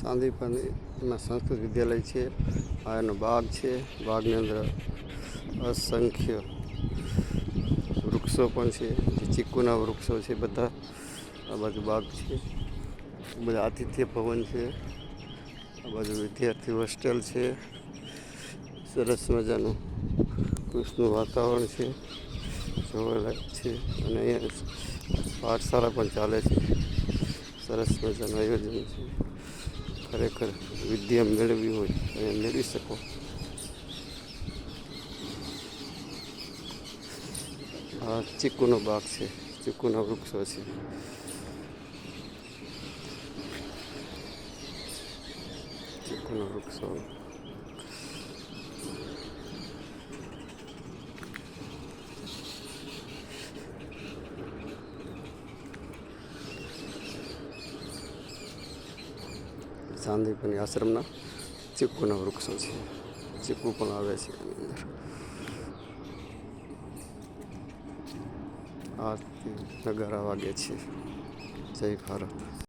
સાંદીપનીમાં સંસ્કૃત વિદ્યાલય છે. આ એનો બાગ છે. બાગની અંદર અસંખ્ય વૃક્ષો પણ છે, જે ચીકુના વૃક્ષો છે બધા. આ બાજુ બાગ છે, બધા આતિથ્ય ભવન છે. આ બાજુ વિદ્યાર્થી હોસ્ટેલ છે. સરસ મજાનું કૃષ્ણનું વાતાવરણ છે, જોવાલાયક છે. અને અહીંયા પાઠશાળા પણ ચાલે છે. સરસ મજાનું આયોજન છે. ખરેખર વિદ્યા મેળવી હોય અને મેળવી શકો. આ ચીકુનો બાગ છે, ચીકુના વૃક્ષો છે. ચીકુના વૃક્ષો. સાંદીપની આશ્રમના ચીકુના વૃક્ષો છે. ચીકુ પણ આવે છે એની અંદર. આરતી નગારા વાગે છે. જય ભારત.